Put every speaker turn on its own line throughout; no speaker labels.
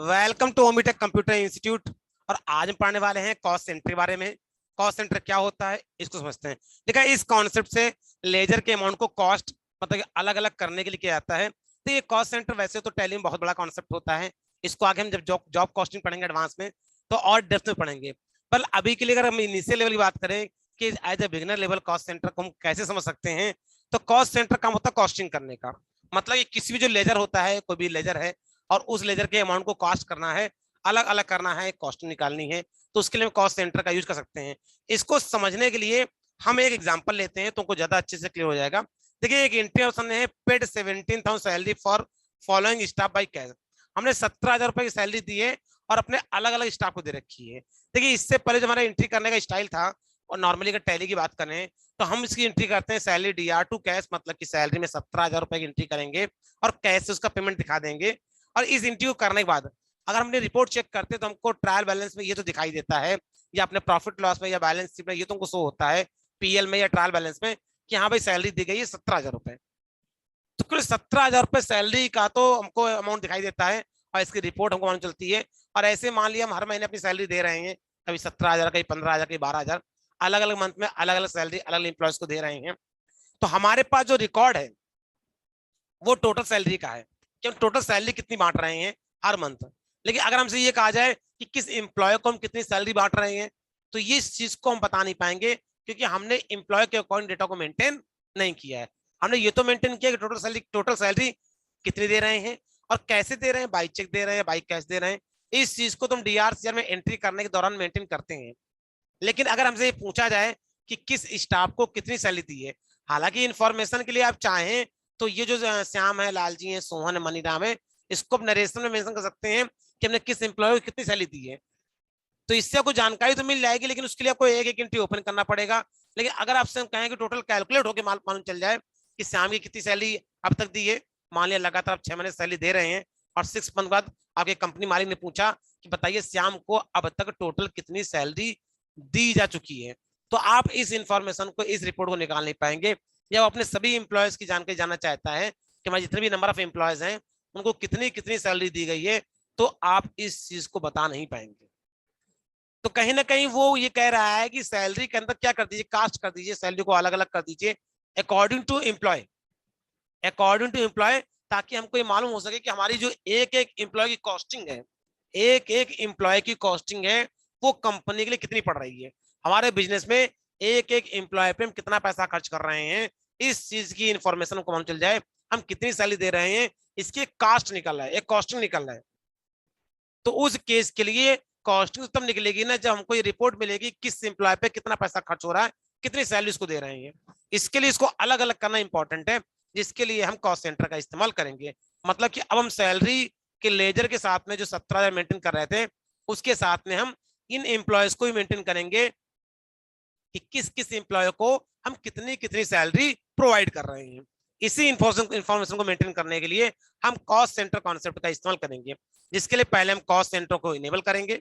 Welcome to Omitech computer institute. और आज हम पढ़ने वाले हैं कॉस्ट सेंटर के बारे में। कॉस्ट सेंटर क्या होता है इसको समझते हैं। देखा, इस कॉन्सेप्ट से लेजर के अमाउंट को कॉस्ट मतलब अलग अलग करने के लिए किया जाता है। तो ये कॉस्ट सेंटर वैसे तो टैली में बहुत बड़ा कॉन्सेप्ट होता है। इसको आगे हम जब जॉब कॉस्टिंग पढ़ेंगे एडवांस में तो और डेप्थ में पढ़ेंगे। पर अभी के लिए अगर हम इनिशियल लेवल की बात करें कि as a beginner level cost centre को हम कैसे समझ सकते हैं, तो कॉस्ट सेंटर काम होता है कॉस्टिंग करने का। मतलब कि किसी भी जो लेजर होता है, कोई भी लेजर है और उस लेजर के अमाउंट को कॉस्ट करना है, अलग अलग करना है, कॉस्टिंग निकालनी है, तो उसके लिए कॉस्ट सेंटर का यूज कर सकते हैं। इसको समझने के लिए हम एक एग्जांपल लेते हैं, तुमको ज्यादा अच्छे से क्लियर हो जाएगा। देखिए, एक एंट्री ऑप्शन है, paid 17,000 salary for following staff by cash. हमने 17,000 रुपए की सैलरी दी है और अपने अलग अलग स्टाफ को दे रखी है। देखिए, इससे पहले जो हमारा एंट्री करने का स्टाइल था, और नॉर्मली अगर टैली की बात करें तो हम इसकी एंट्री करते हैं सैलरी डीआर टू कैश, मतलब कि सैलरी में 17,000 रुपए की एंट्री करेंगे और कैश से उसका पेमेंट दिखा देंगे। और इस इंटरव्यू करने के बाद अगर हमने रिपोर्ट चेक करते तो हमको ट्रायल बैलेंस में ये तो दिखाई देता है, या अपने प्रॉफिट लॉस में या बैलेंस शीट में ये तुमको शो होता है, पीएल में या ट्रायल बैलेंस में, कि हाँ भाई सैलरी दी गई है 17,000 रुपए। तो कुल 17,000 रुपए सैलरी का तो हमको अमाउंट दिखाई देता है और इसकी रिपोर्ट हमको मालूम चलती है। और ऐसे मान लिया हम हर महीने अपनी सैलरी दे रहे हैं, कभी 17,000, कभी 15,000, कभी 12,000, अलग अलग मंथ में अलग अलग सैलरी अलग अलग इंप्लॉयज को दे रहे हैं। तो हमारे पास जो रिकॉर्ड है वो टोटल सैलरी का है कि हम टोटल सैलरी कितनी बांट रहे हैं हर मंथ। लेकिन अगर हमसे ये कहा जाए कि किस एम्प्लॉय को हम कितनी सैलरी बांट रहे हैं, तो ये इस चीज को हम बता नहीं पाएंगे, क्योंकि हमने एम्प्लॉय के अकॉर्डिंग डेटा को मेंटेन नहीं किया है। हमने ये तो मेंटेन किया कि टोटल सैलरी कितनी दे रहे हैं और कैसे दे रहे हैं, बाई चेक दे रहे हैं, बाई कैश दे रहे हैं। इस चीज को तुम डीआरसीआर में एंट्री करने के दौरान मेंटेन करते हैं। लेकिन अगर हमसे ये पूछा जाए कि किस स्टाफ को कितनी सैलरी दी है, हालांकि इंफॉर्मेशन के लिए आप चाहें तो ये जो श्याम है, लालजी है, सोहन है, मनीराम है, इसको आप नरेशन में मेंशन कर सकते हैं कि हमने किस एम्प्लॉय को कितनी सैलरी दी है। तो इससे आपको जानकारी तो मिल जाएगी, लेकिन उसके लिए आपको एक एक एंट्री ओपन करना पड़ेगा। लेकिन अगर आपसे हम कहें कि टोटल कैलकुलेट होकर मालूम चल जाए कि श्याम की कितनी सैलरी अब तक दी है, मान लिया लगातार आप 6 महीने सैलरी दे रहे हैं और 6 मंथ बाद आपके कंपनी मालिक ने पूछा कि बताइए श्याम को अब तक टोटल कितनी सैलरी दी जा चुकी है, तो आप इस इंफॉर्मेशन को, इस रिपोर्ट को निकाल नहीं पाएंगे। या वो अपने सभी इंप्लॉयज की जानकारी जानना चाहता है कि हमारे जितने भी नंबर ऑफ एम्प्लॉयज हैं उनको कितनी कितनी सैलरी दी गई है, तो आप इस चीज को बता नहीं पाएंगे। तो कहीं ना कहीं वो ये कह रहा है कि सैलरी के अंदर क्या कर दीजिए, कास्ट कर दीजिए, सैलरी को अलग अलग कर दीजिए according to employ, according to employ, ताकि हमको ये मालूम हो सके कि हमारी जो एक एक एम्प्लॉय की कॉस्टिंग है, एक एक एम्प्लॉय की कॉस्टिंग है, वो कंपनी के लिए कितनी पड़ रही है। हमारे बिजनेस में एक एक एम्प्लॉय पे हम कितना पैसा खर्च कर रहे हैं, इस चीज की इंफॉर्मेशन को मालूम चल जाए, हम कितनी सैलरी दे रहे हैं, इसकी कास्ट निकल रहा है, एक कॉस्टिंग निकल रहा है। तो उस केस के लिए कॉस्टिंग तब निकलेगी ना जब हमको ये रिपोर्ट मिलेगी किस एम्प्लॉय पे कितना पैसा खर्च हो रहा है, कितनी सैलरी उसको दे रहे हैं। इसके लिए इसको अलग अलग करना इंपॉर्टेंट है, जिसके लिए हम कॉस्ट सेंटर का इस्तेमाल करेंगे। मतलब कि अब हम सैलरी के लेजर के साथ में जो 17,000 मेंटेन कर रहे थे, उसके साथ में हम इन एम्प्लॉयज को भी मेंटेन करेंगे कि किस किस एम्प्लॉय को हम कितनी कितनी सैलरी प्रोवाइड कर रहे हैं। इसी इंफॉर्मेशन को मेंटेन करने के लिए हम कॉस्ट सेंटर कॉन्सेप्ट का इस्तेमाल करेंगे, जिसके लिए पहले हम कॉस्ट सेंटर को इनेबल करेंगे।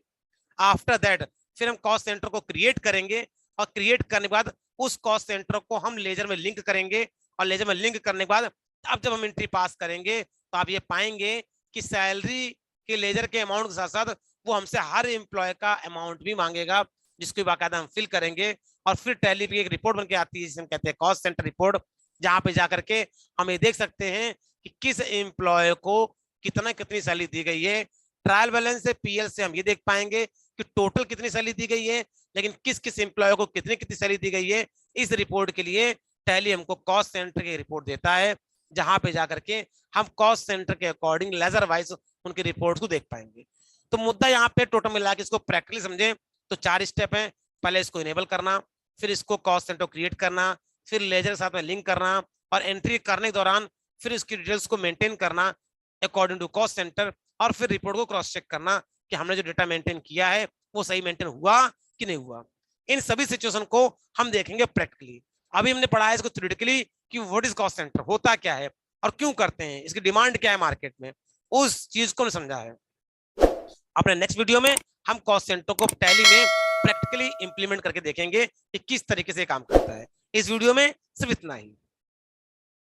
आफ्टर दैट फिर हम कॉस्ट सेंटर को क्रिएट करेंगे, और क्रिएट करने के बाद उस कॉस्ट सेंटर को हम लेजर में लिंक करेंगे, और लेजर में लिंक करने के बाद अब जब हम एंट्री पास करेंगे तो आप ये पाएंगे कि सैलरी के लेजर के अमाउंट के साथ साथ वो हमसे हर एम्प्लॉय का अमाउंट भी मांगेगा, जिसको बाकायदा हम फिल करेंगे। और फिर टैली पे एक रिपोर्ट बन के आती है जिसे हम कहते हैं कॉस्ट सेंटर रिपोर्ट, जहां पे जाकर के हम ये देख सकते हैं कि किस एम्प्लॉय को कितना कितनी सैलरी दी गई है। ट्रायल बैलेंस से, पीएल से हम ये देख पाएंगे कि टोटल कितनी सैलरी दी गई है, लेकिन किस किस एम्प्लॉय को कितनी कितनी सैलरी दी गई है। इस रिपोर्ट के लिए टैली हमको कॉस्ट सेंटर की रिपोर्ट देता है, जहां पे जाकर के हम कॉस्ट सेंटर के अकॉर्डिंग लेजर वाइज उनकी रिपोर्ट को देख पाएंगे। तो मुद्दा यहाँ पे टोटल मिला के इसको प्रैक्टिकली समझे तो 4 स्टेप है। पहले इसको इनेबल करना, फिर इसको कॉस्ट सेंटर क्रिएट करना, फिर लेजर के साथ में लिंक करना, और एंट्री करने के दौरान फिर इसकी डिटेल्स को मेंटेन करना अकॉर्डिंग टू कॉस्ट सेंटर, और फिर रिपोर्ट को क्रॉस चेक करना कि हमने जो डेटा मेंटेन किया है वो सही मेंटेन हुआ कि नहीं हुआ। इन सभी सिचुएशन को हम देखेंगे प्रैक्टिकली। अभी हमने पढ़ा है इसको थ्योरेटिकली कि व्हाट इज कॉस्ट सेंटर, होता क्या है और क्यों करते हैं, इसकी डिमांड क्या है मार्केट में, उस चीज को समझा है। अपने नेक्स्ट वीडियो में हम कॉस्ट सेंटर को टैली में प्रैक्टिकली इंप्लीमेंट करके देखेंगे कि किस तरीके से काम करता है। इस वीडियो में सिर्फ इतना ही।